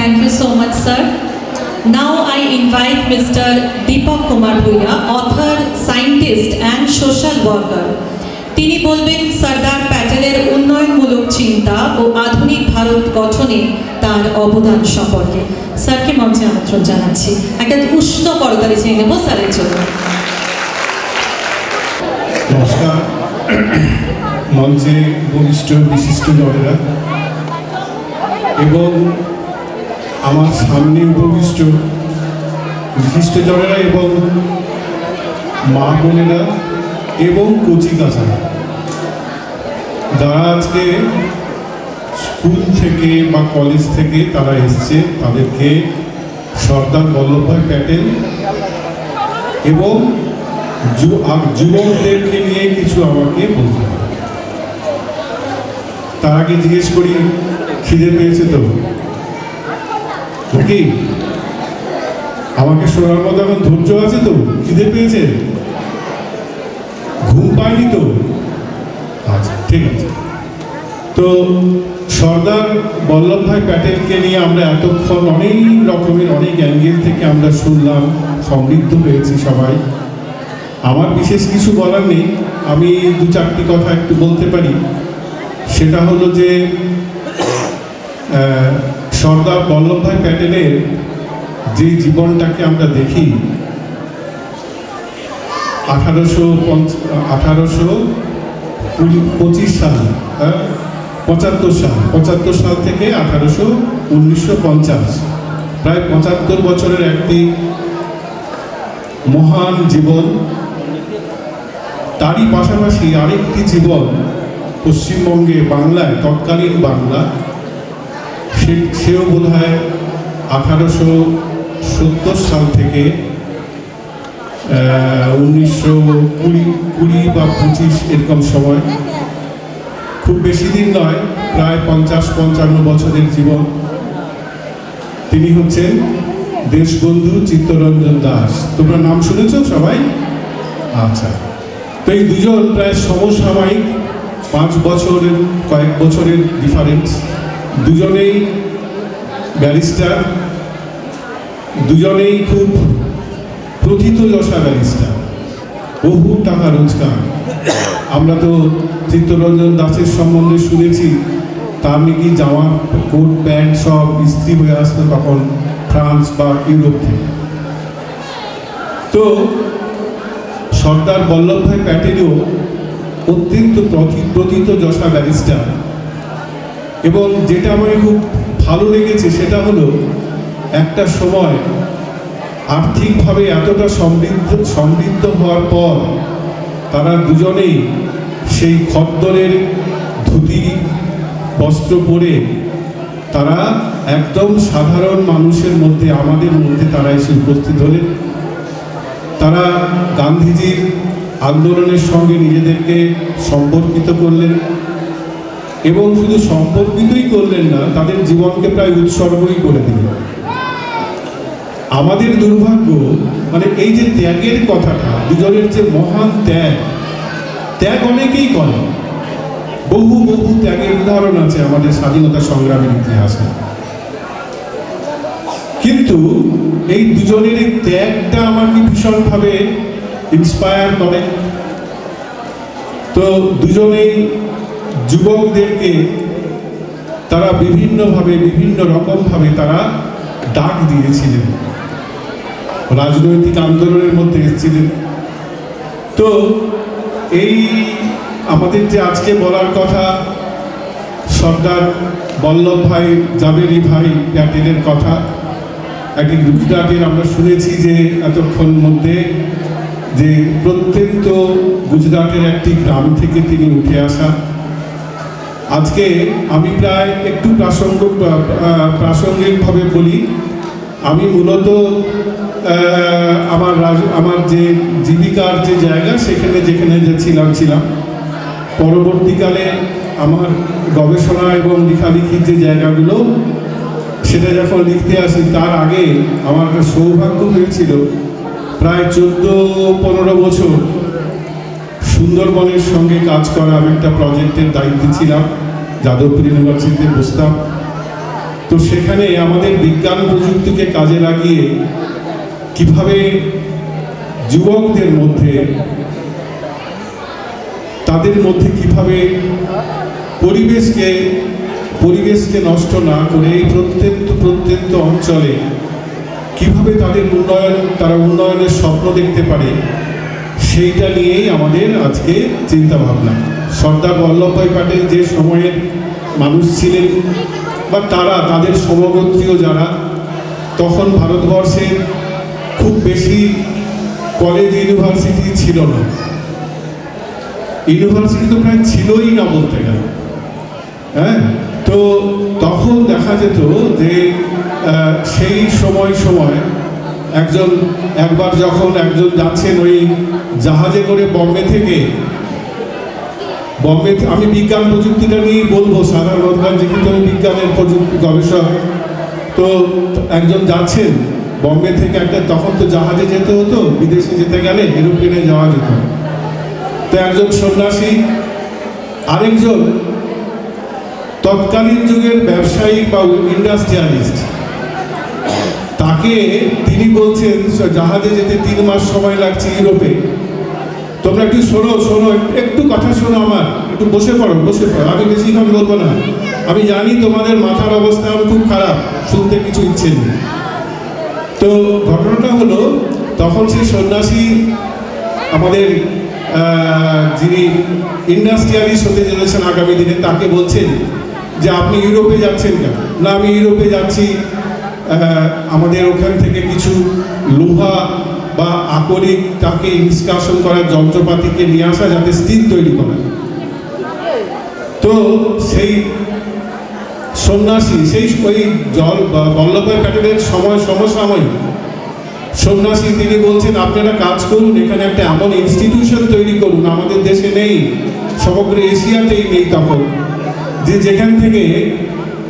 Thank you so much, sir. Now I invite Mr. Deepak Kumar Bhuiya, author, scientist and social worker. তিনি বলবেন সর্দার প্যাটেলের উন্নয়নমূলক চিন্তা ও আধুনিক ভারত গঠনে তার অবদান সম্পর্কে। স্যারকে মঞ্চে আমন্ত্রণ জানাচ্ছি। একটা উষ্ণ করতালি চেয়ে নেব স্যারের জন্য। নমস্কার। মঞ্চে বরিষ্ঠ বিশিষ্ট জনেরা এবং আমার সামনে উপবিষ্ট বিশিষ্ট জনেরা এবং মা বোনেরা এবং কচি কাচারা, যারা আজকে স্কুল থেকে বা কলেজ থেকে তারা এসছে, তাদেরকে সর্দার বল্লভভাই প্যাটেল এবং যুবকদেরকে নিয়ে কিছু আমাকে বলতে হবে। তার আগে জিজ্ঞেস করি, খিদে পেয়েছে তো নাকি? আমাকে শোনার মতো এখন ধৈর্য আছে তো? খিদে পেয়েছে? ঘুম পায়নি তো? আচ্ছা, ঠিক আছে। তো সর্দার বল্লভভাই প্যাটেলকে নিয়ে আমরা এতক্ষণ অনেক রকমের অনেক অ্যাঙ্গেল থেকে আমরা শুনলাম, সমৃদ্ধ হয়েছি সবাই। আমার বিশেষ কিছু বলার নেই, আমি দু চারটি কথা একটু বলতে পারি। সেটা হলো যে সর্দার বল্লভভাই প্যাটেলের যে জীবনটাকে আমরা দেখি 1825 সাল, 75 সাল থেকে 1950, প্রায় 75 বছরের একটি মহান জীবন। তারই পাশাপাশি আরেকটি জীবন পশ্চিমবঙ্গে, বাংলায়, তৎকালীন বাংলা, সেও বোধ হয় 1870 সাল থেকে 1920 বা 25 এরকম সময়, খুব বেশি দিন নয়, প্রায় 50-55 বছরের জীবন। তিনি হচ্ছেন দেশবন্ধু চিত্তরঞ্জন দাস। তোমরা নাম শুনেছ সবাই? আচ্ছা। তো এই দুজন প্রায় সমসাময়িক, 5 বছরের, কয়েক বছরের ডিফারেন্স। দুজনেই ব্যারিস্টার, দুজনেই খুব প্রথিতযশা ব্যারিস্টার, বহু টাকা রোজগার। আমরা তো চিত্তরঞ্জন দাসের সম্বন্ধে শুনেছি, তার নাকি জামা, কোট, প্যান্ট সব ইস্ত্রি হয়ে আসতো তখন ফ্রান্স বা ইউরোপ থেকে। তো সর্দার বল্লভভাই প্যাটেলও অত্যন্ত প্রথিতযশা ব্যারিস্টার। এবং যেটা আমার খুব ভালো লেগেছে সেটা হলো, একটা সময় আর্থিকভাবে এতটা সমৃদ্ধ হওয়ার পর তারা দুজনেই সেই খদ্দরের ধুতি বস্ত্র পরে তারা একদম সাধারণ মানুষের মধ্যে, আমাদের মধ্যে তারা এসে উপস্থিত হলেন। তারা গান্ধীজির আন্দোলনের সঙ্গে নিজেদেরকে সম্পর্কিত করলেন এবং শুধু সম্পর্কিতই করলেন না, তাদের জীবনকে প্রায় উৎসর্গই করে দিলেন। আমাদের দুর্ভাগ্য, মানে এই যে ত্যাগের কথাটা, দুজনের যে মহান ত্যাগ অনেকেই করে, বহু ত্যাগের উদাহরণ আছে আমাদের স্বাধীনতা সংগ্রামের ইতিহাসে। কিন্তু এই দুজনের এই ত্যাগটা আমাকে ভীষণভাবে ইন্সপায়ার করে। তো দুজনেই যুবকদেরকে তারা বিভিন্নভাবে, বিভিন্ন রকমভাবে তারা ডাক দিয়েছিলেন, রাজনৈতিক আন্দোলনের মধ্যে এসেছিলেন। তো এই আমাদের যে আজকে বলার কথা, সর্দার বল্লভভাই জাবেরি ভাই প্যাটেলের কথা, একটি গুজরাটের আমরা শুনেছি যে এতক্ষণ মধ্যে যে প্রত্যন্ত গুজরাটের একটি গ্রাম থেকে তিনি উঠে আসা। আজকে আমি প্রায় একটু প্রাসঙ্গিকভাবে বলি, আমি মূলত আমার যে জীবিকার যে জায়গা, যেখানে ছিলাম, পরবর্তীকালে আমার গবেষণা এবং লেখালেখির যে জায়গাগুলো, সেটা যখন লিখতে আসি, তার আগে আমার একটা সৌভাগ্য হয়েছিল, প্রায় 14-15 বছর সুন্দরবনের সঙ্গে কাজ করা। আমি একটা প্রজেক্টের দায়িত্বে ছিলাম, যাদবপুর ইউনিভার্সিটিতে বসতাম। তো তো সেখানে আমাদের বিজ্ঞান প্রযুক্তিকে কাজে লাগিয়ে কিভাবে যুবকদের মধ্যে তাদের মধ্যে কিভাবে পরিবেশকে নষ্ট না করে এই প্রত্যন্ত অঞ্চলে কিভাবে তারা উন্নয়নের স্বপ্ন দেখতে পারে, সেইটা নিয়েই আমাদের আজকে চিন্তা ভাবনা। সর্দার বল্লভভাই প্যাটেল যে সময়ের মানুষ ছিলেন বা তাদের সমগোত্রীয় যারা, তখন ভারতবর্ষের খুব বেশি কলেজ ইউনিভার্সিটি ছিল না, ইউনিভার্সিটি তো প্রায় ছিলই না বলতে গেলে। হ্যাঁ, তো তখন দেখা যেত যে সেই সময় একবার যখন একজন যাচ্ছেন ওই জাহাজে করে বম্বে থেকে, আমি বিজ্ঞান প্রযুক্তিটা নিয়েই বলবো সাধারণত, যেহেতু আমি বিজ্ঞানের প্রযুক্তি গবেষক। তো একজন যাচ্ছেন বম্বে থেকে, তখন তো জাহাজে যেতে হতো, বিদেশে যেতে গেলে এরোপ্লেনে যাওয়া যেত। তো একজন সন্ন্যাসী আরেকজন তৎকালীন যুগের ব্যবসায়িক বা ইন্ডাস্ট্রিয়ালিস্ট, তিনি বলছেন জাহাজে যেতে 3 মাস সময় লাগছে ইউরোপে। তোমরা একটু শোনো, একটু কথা শোনো, আমার একটু বসে পড়ো। আমি বেশিক্ষণ বলবো না, আমি জানি তোমাদের মাথার অবস্থা খুব খারাপ, শুনতে কিছু ইচ্ছে নেই। তো ঘটনাটা হলো, তখন সেই সন্ন্যাসী আমাদের যিনি ইন্ডাস্ট্রিয়ালিস্ট হতে চলেছেন আগামী দিনে, তাকে বলছেন যে আপনি ইউরোপে যাচ্ছেন কেন? না, আমি ইউরোপে যাচ্ছি আমাদের ওখান থেকে কিছু লোহা বা আকরিক তাকে নিষ্কাশন করার যন্ত্রপাতিকে নিয়ে আসা, যাতে স্টিল তৈরি করা। তো সেই সন্ন্যাসী, ওই বল্লভভাই প্যাটেলের সমসাময়িক সন্ন্যাসী, তিনি বলছেন আপনারা কাজ করুন, এখানে একটা এমন ইনস্টিটিউশন তৈরি করুন, আমাদের দেশে নেই, সমগ্র এশিয়াতেই নেই তখন, যেখান থেকে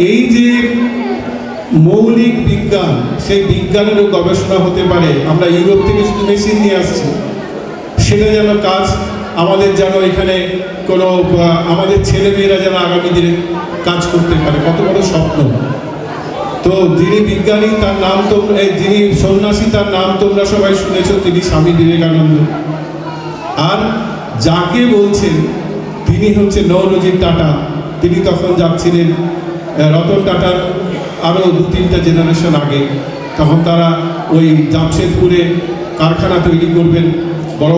এই যে মৌলিক বিজ্ঞান, সেই বিজ্ঞানেরও গবেষণা হতে পারে। আমরা ইউরোপ থেকে শুধু মেশিন নিয়ে আসছি, সেটা যেন কাজ আমাদের যেন এখানে কোনো আমাদের ছেলেমেয়েরা যেন আগামী দিনে কাজ করতে পারে, কত বড় স্বপ্ন। তো যিনি বিজ্ঞানী তার নাম যিনি সন্ন্যাসী তার নাম তোমরা সবাই শুনেছ, তিনি স্বামী বিবেকানন্দ। আর যাকে বলছেন তিনি হচ্ছে নৌরোজি টাটা। তিনি তখন যাচ্ছিলেন রতন টাটার আরও 2-3টা জেনারেশন আগে। তখন তারা ওই জামশেদপুরে কারখানা তৈরি করবেন, বড়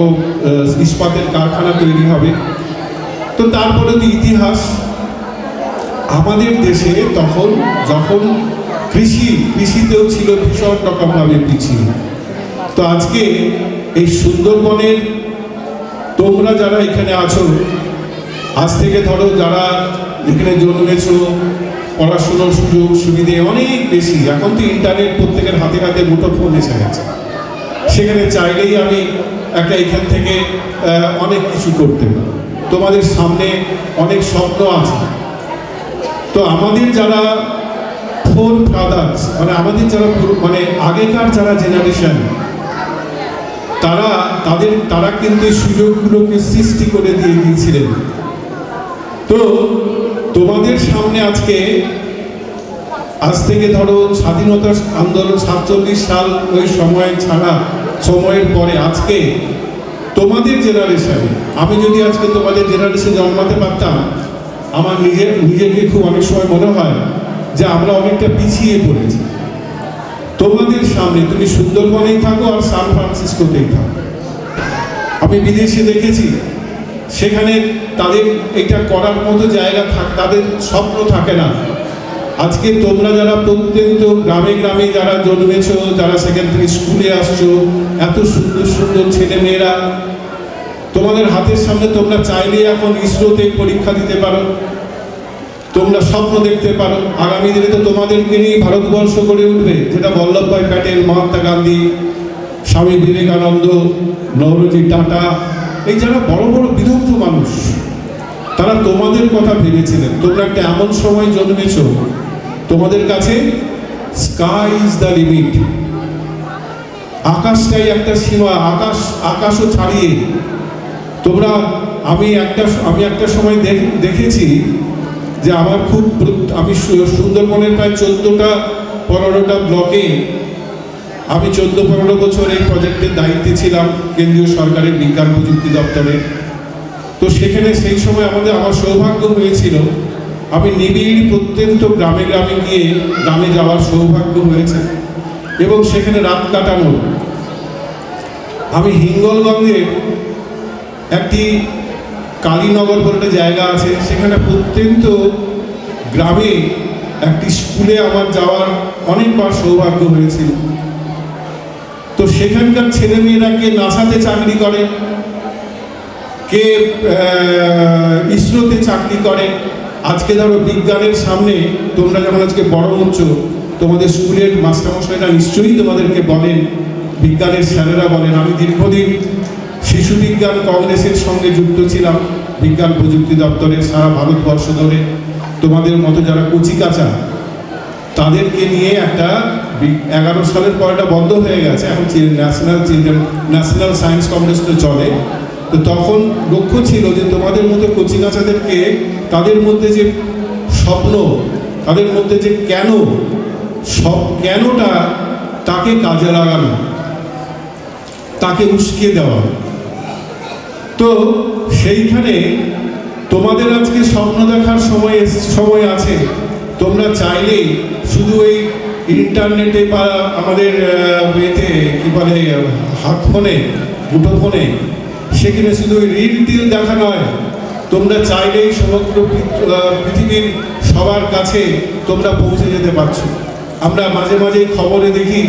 ইস্পাতের কারখানা তৈরি হবে। তো তারপরে তো ইতিহাস, আমাদের দেশে তখন যখন কৃষিতেও ছিল ভীষণ রকমভাবে পিছিয়ে। তো আজকে এই সুন্দরবনের তোমরা যারা এখানে আছো, আজ থেকে ধরো যারা এখানে জন্মেছ, পড়াশুনোর সুযোগ সুবিধে অনেক বেশি। এখন তো ইন্টারনেট প্রত্যেকের হাতে হাতে মুঠোফোন এসে গেছে, সেখানে চাইলেই আমি এখান থেকে অনেক কিছু করতে পারি। তোমাদের সামনে অনেক স্বপ্ন আছে। তো আমাদের যারা ফাদার্স, আমাদের যারা আগেকার যারা জেনারেশন, তারা কিন্তু সুযোগগুলোকে সৃষ্টি করে দিয়ে গিয়েছিলেন। তো তোমাদের সামনে আজ থেকে ধরো স্বাধীনতা আন্দোলন 47 সাল ওই সময়ের পরে আজকে তোমাদের জেনারেশনে, আমি যদি আজকে তোমাদের জেনারেশনে জন্মাতে পারতাম, আমার নিজেকে খুব অনেক সময় মনে হয় যে আমরা অনেকটা পিছিয়ে পড়েছি। তোমাদের সামনে, তুমি সুন্দরবনেই থাকো আর সান ফ্রান্সিসকোতেই থাকো, আমি বিদেশে দেখেছি, সেখানে তাদের এটা করার মতো জায়গা তাদের স্বপ্ন থাকে না। আজকে তোমরা যারা প্রত্যন্ত গ্রামে গ্রামে যারা জন্মেছ, যারা সেখান থেকে স্কুলে আসছো, এত সুন্দর সুন্দর ছেলে মেয়েরা তোমাদের হাতের সামনে, তোমরা চাইলে এখন ইসরোতে পরীক্ষা দিতে পারো, তোমরা স্বপ্ন দেখতে পারো। আগামী দিনে তো তোমাদেরকে নিয়ে ভারতবর্ষ গড়ে উঠবে, যেটা বল্লভভাই প্যাটেল, মহাত্মা গান্ধী, স্বামী বিবেকানন্দ, নৌরোজি টাটা, এই যারা বড় বড় বিদগ্ধ মানুষ, তারা তোমাদের কথা ভেবেছিলেন। তোমরা একটা এমন সময় জন্মেছ, তোমাদের কাছে স্কাই ইজ দ্য লিমিট, আকাশটাই একটা সীমা, আকাশও ছাড়িয়ে আমি একটা সময় দেখেছি যে আমি সুন্দরবনের প্রায় 14-15টা ব্লকে আমি 14-15 বছর এই প্রজেক্টের দায়িত্বে ছিলাম কেন্দ্রীয় সরকারের বিজ্ঞান প্রযুক্তি দপ্তরে। তো সেখানে সেই সময় আমার সৌভাগ্য হয়েছিল, আমি নিবিড় প্রত্যন্ত গ্রামে গ্রামে গিয়ে গ্রামে যাওয়ার সৌভাগ্য হয়েছে এবং সেখানে রাত কাটানোর। আমি হিঙ্গলগঞ্জের একটি কালীনগর বলে একটা জায়গা আছে, সেখানে প্রত্যন্ত গ্রামে একটি স্কুলে আমার যাওয়ার অনেকবার সৌভাগ্য হয়েছিল। তো সেখানকার ছেলেমেয়েরা কে নাসাতে চাকরি করে, কে ইসরোতে চাকরি করে। আজকে ধরো বিজ্ঞানের সামনে তোমরা যখন আজকে বড় হচ্ছ, তোমাদের স্কুলের মাস্টারমশাইরা নিশ্চয়ই তোমাদেরকে বলেন, বিজ্ঞানের স্যারেরা বলেন। আমি দীর্ঘদিন শিশু বিজ্ঞান কংগ্রেসের সঙ্গে যুক্ত ছিলাম বিজ্ঞান প্রযুক্তি দপ্তরের সারা ভারতবর্ষ ধরে। তোমাদের মতো যারা কচিকাঁচা তাদেরকে নিয়ে একটা 11 সালের পর এটা বন্ধ হয়ে গেছে, এখন ন্যাশনাল সায়েন্স কংগ্রেস তো চলে। তো তখন লক্ষ্য ছিল যে তোমাদের মতো কচিকাঁচাদেরকে তাদের মধ্যে যে স্বপ্ন, তাদের মধ্যে যে কেনটা তাকে কাজে লাগানো, তাকে উস্কে দেওয়া। তো সেইখানে তোমাদের আজকে স্বপ্ন দেখার সময় আছে। তোমরা চাইলেই শুধু এই ইন্টারনেটে বা আমাদের এতে কি বলে হাত ফোনে, মুঠো ফোনে, সেখানে শুধু রিল টিল দেখা নয়, তোমরা চাইলেই সমগ্র পৃথিবীর সবার কাছে তোমরা পৌঁছে যেতে পারছো। আমরা মাঝে মাঝে খবরে দেখি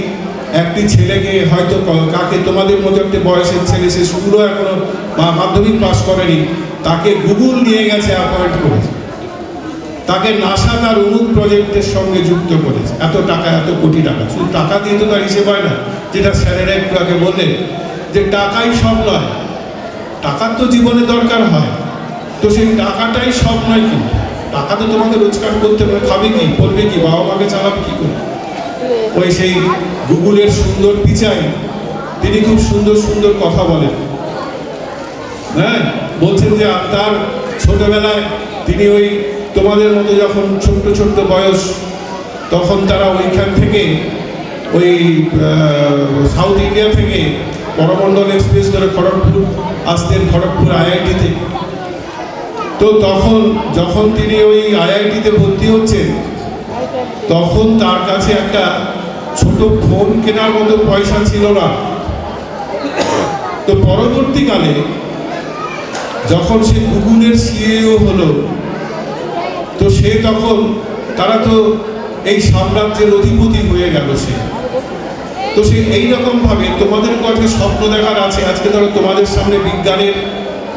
একটি ছেলেকে হয়তো কাকে তোমাদের মতো একটি বয়সের ছেলে, সে স্কুলও এখনো বা মাধ্যমিক পাস করেনি, তাকে গুগল নিয়ে গেছে অ্যাপয়েন্ট করেছে, তাকে নাসা তার অমুক প্রজেক্টের সঙ্গে যুক্ত করেছে। এত টাকা, এত কোটি টাকা। শুধু টাকা দিয়ে তো তার হিসেব হয় না, যেটা স্যারেরা একটু আগে বললেন যে টাকাই সব নয়, টাকার তো জীবনে দরকার হয়। তো সেই টাকাটাই সব নয়, কিন্তু টাকা তো তোমাকে রোজগার করতে হবে। খাবে কি, করবে কি, বাবা মাকে চালাবে কি করে? ওই সেই গুগলের সুন্দর পিচাই তিনি খুব সুন্দর সুন্দর কথা বলেন। হ্যাঁ, বলছেন যে তার ছোটবেলায় তিনি ওই তোমাদের মতো যখন ছোট্ট বয়স, তখন তারা ওইখান থেকে ওই সাউথ ইন্ডিয়া থেকে করমণ্ডল এক্সপ্রেস ধরে খড়গপুর আসতেন, খড়গপুর আইআইটিতে। তো তখন যখন তিনি ওই আইআইটিতে ভর্তি হচ্ছেন, তখন তার কাছে একটা ছোট ফোন কেনার মতো পয়সা ছিল না। তো পরবর্তীকালে যখন সে গুগলের সিইও হলো, তো সে তখন তারা তো এই সাম্রাজ্যের অধিপতি হয়ে গেল সে। তো সে এইরকম ভাবে তোমাদের কাছে স্বপ্ন দেখার আছে। আজকে ধরো তোমাদের সামনে বিজ্ঞানের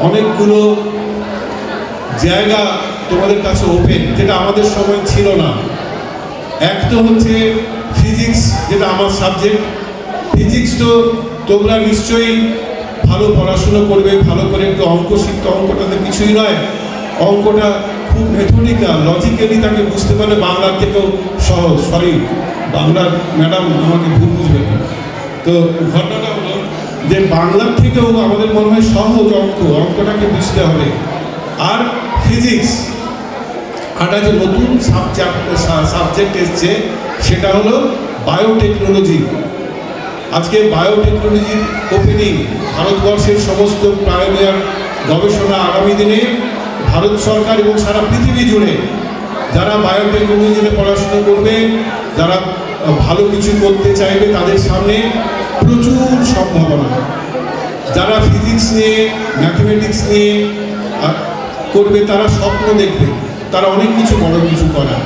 অনেকগুলো জায়গা তোমাদের কাছে ওপেন, যেটা আমাদের সময় ছিল না। এক তো হচ্ছে ফিজিক্স, যেটা আমার সাবজেক্ট। ফিজিক্স তো তোমরা নিশ্চয়ই ভালো পড়াশুনো করবে, ভালো করে একটু অঙ্ক শিখতে। অঙ্কটাতে কিছুই নয়, অঙ্কটা খুব মেথডিক্যাল, লজিক্যালি তাকে বুঝতে পারলে বাংলার থেকেও সহজ। সরি বাংলার ম্যাডাম, আমাকে ভুল বুঝবে না। তো ঘটনাটা হলো যে বাংলার থেকেও আমাদের মনে হয় সহজ অঙ্কটাকে বুঝতে হবে। আর ফিজিক্স একটা যে নতুন সাবজেক্ট এসছে, সেটা হলো বায়োটেকনোলজি। আজকে বায়োটেকনোলজির ওপেনিং, ভারতবর্ষের সমস্ত পায়োনিয়ার গবেষণা আগামী দিনে ভারত সরকার এবং সারা পৃথিবী জুড়ে যারা বায়োটেকনোলজিতে পড়াশোনা করবে, যারা ভালো কিছু করতে চাইবে, তাদের সামনে প্রচুর সম্ভাবনা। যারা ফিজিক্স নিয়ে, ম্যাথমেটিক্স নিয়ে করবে, তারা স্বপ্ন দেখবে, তারা অনেক কিছু বড় কিছু করার।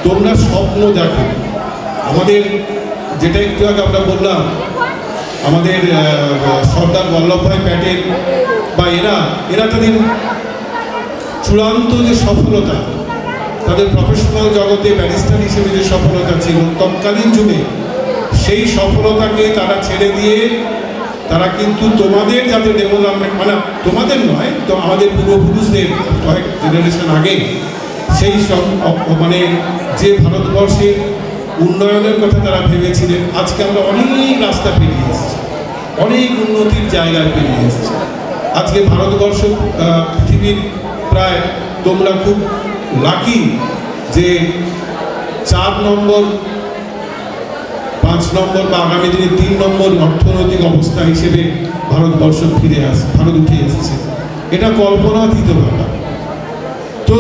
তোমরা স্বপ্ন দেখো। আমাদের যেটা একটু আগে আমরা বললাম, আমাদের সর্দার বল্লভভাই প্যাটেল বা এরা তাদের চূড়ান্ত যে সফলতা, তাদের প্রফেশনাল জগতে ব্যারিস্টার হিসেবে যে সফলতা ছিল তৎকালীন যুগে, সেই সফলতাকে তারা ছেড়ে দিয়ে তারা কিন্তু তোমাদের যাতে ডেভেলপমেন্ট, মানে তোমাদের নয়, তো আমাদের পূর্বপুরুষদের কয়েক জেনারেশন আগে সেই সব মানে যে ভারতবর্ষের উন্নয়নের কথা তারা ভেবেছিলেন, আজকে আমরা অনেক রাস্তা পেরিয়ে এসেছি, অনেক উন্নতির জায়গায় পেরিয়ে এসেছি। আজকে ভারতবর্ষ পৃথিবীর প্রায়, তোমরা খুব লাকি যে 4 নম্বর 5 নম্বর বা আগামী দিনে 3 নম্বর অর্থনৈতিক অবস্থা হিসেবে ভারত উঠে এসেছে, এটা কল্পনাতীত ব্যাপার। তো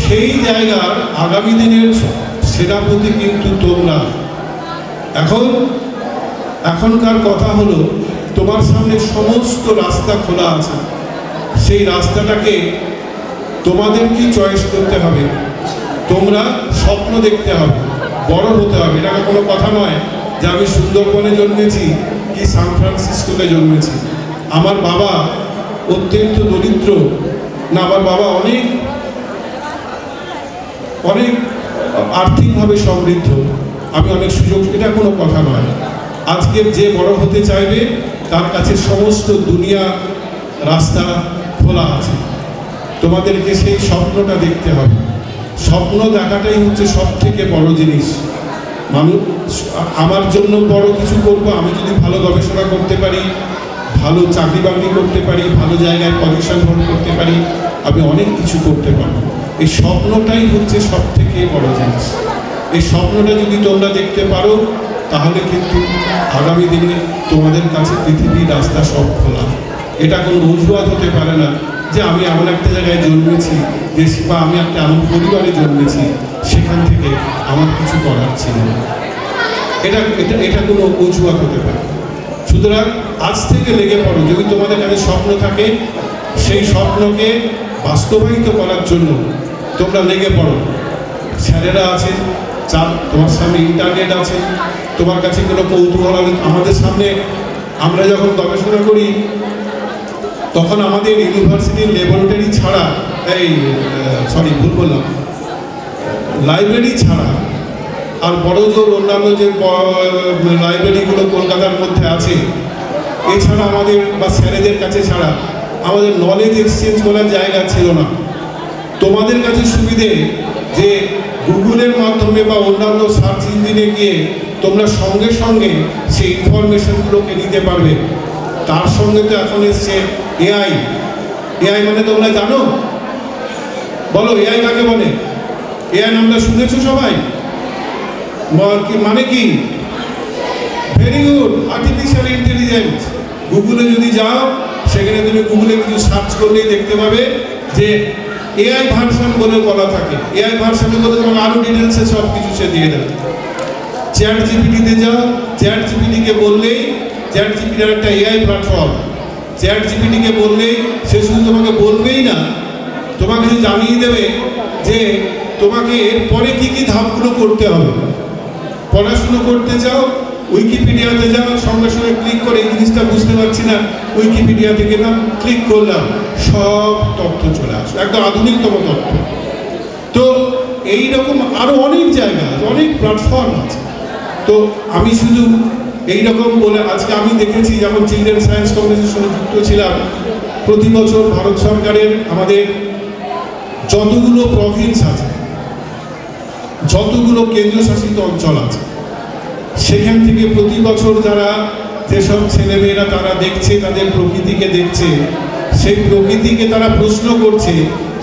সেই জায়গার আগামী দিনের সেনাপতি কিন্তু তোমরা। এখনকার কথা হলো, তোমার সামনে সমস্ত রাস্তা খোলা আছে, সেই রাস্তাটাকে তোমাদেরকে চয়েস করতে হবে। তোমরা স্বপ্ন দেখতে হবে, বড় হতে হবে। এটা কোনো কথা নয় যে আমি সুন্দরবনে জন্মেছি কি সান ফ্রান্সিসকোতে জন্মেছি। আমার বাবা অত্যন্ত দরিদ্র না, আমার বাবা অনেক অনেক আর্থিকভাবে সমৃদ্ধ, আমি অনেক সুযোগ, এটা কোনো কথা নয়। আজকে যে বড় হতে চাইবে তার কাছে সমস্ত দুনিয়া রাস্তা খোলা আছে। তোমাদেরকে সেই স্বপ্নটা দেখতে হবে। স্বপ্ন দেখাটাই হচ্ছে সব থেকে বড় জিনিস। মানুষ আমার জন্য বড় কিছু করবো, আমি যদি ভালো গবেষণা করতে পারি, ভালো চাকরি বাকরি করতে পারি, ভালো জায়গায় পজিশন হোল্ড করতে পারি, আমি অনেক কিছু করতে পারবো। এই স্বপ্নটাই হচ্ছে সব থেকে বড় জিনিস। এই স্বপ্নটা যদি তোমরা দেখতে পারো, তাহলে কিন্তু আগামী দিনে তোমাদের কাছে পৃথিবীর রাস্তা সব খোলা। এটা কোনো অজুহাত হতে পারে না যে আমি এমন একটা জায়গায় জন্মেছি, বা আমি একটা এমন পরিবারে জন্মেছি, সেখান থেকে আমার কিছু করার ছিল না। এটা কোনো অজুহাত হতে পারে। সুতরাং আজ থেকে লেগে পড়ো। যদি তোমাদের কাছে স্বপ্ন থাকে, সেই স্বপ্নকে বাস্তবায়িত করার জন্য তোমরা লেগে পড়ো। স্যারেরা আছে, তোমার সামনে ইন্টারনেট আছে, তোমার কাছে কোনো কৌতূহল। আমাদের সামনে আমরা যখন গবেষণা করি, তখন আমাদের ইউনিভার্সিটির ল্যাবরেটরি ছাড়া, লাইব্রেরি ছাড়া আর বড় জোর অন্যান্য যে লাইব্রেরিগুলো কলকাতার মধ্যে আছে, এছাড়া আমাদের বা স্যারেদের কাছে ছাড়া আমাদের নলেজ এক্সচেঞ্জ করার জায়গা ছিল না। তোমাদের কাছে সুবিধে যে গুগলের মাধ্যমে বা অন্যান্য সার্চ ইঞ্জিনে গিয়ে তোমরা সঙ্গে সঙ্গে সেই ইনফরমেশনগুলোকে নিতে পারবে। তার সঙ্গে তো এখন এসছে এআই। এআই মানে তোমরা জানো? বলো, এআই কাকে বলে? এআই নামটা শুনেছো সবাই? মানে কি? Very good, artificial intelligence. গুগলে যদি যাও, সেখানে তুমি গুগলে কিছু সার্চ করলেই দেখতে পাবে যে এআই ভার্সন বলে বলা থাকে। এআই ভার্সনে বলে তোমাকে আরো ডিটেলসে সব কিছু সে দিয়ে দেবে। চ্যাট জিপিটিতে যাও, চ্যাট জিপিটিকে বললেই, চ্যাট জিপিটির একটা এআই প্ল্যাটফর্ম, চ্যাট জিপিটিকে বললেই সে শুধু তোমাকে বলবেই না, তোমাকে জানিয়ে দেবে যে তোমাকে এরপরে কী কী ধাপগুলো করতে হবে। পড়াশুনো করতে চাও, উইকিপিডিয়াতে যাও, সঙ্গে সঙ্গে ক্লিক করে এই জিনিসটা বুঝতে পারছি না, উইকিপিডিয়া থেকে না ক্লিক করলাম, সব তথ্য চলে আসে, একদম আধুনিকতম তথ্য। তো এইরকম আরও অনেক জায়গা আছে, অনেক প্ল্যাটফর্ম আছে। তো আমি শুধু এইরকম বলে, আজকে আমি দেখেছি যখন চিলড্রেন সায়েন্স কংগ্রেসের সঙ্গে যুক্ত ছিলাম, প্রতি বছর ভারত সরকারের আমাদের যতগুলো প্রভিন্স আছে, যতগুলো কেন্দ্রশাসিত অঞ্চল আছে, সেখান থেকে প্রতি বছর যারা যেসব ছেলেমেয়েরা তারা দেখছে, তাদের প্রকৃতিকে দেখছে, সেই প্রকৃতিকে তারা প্রশ্ন করছে,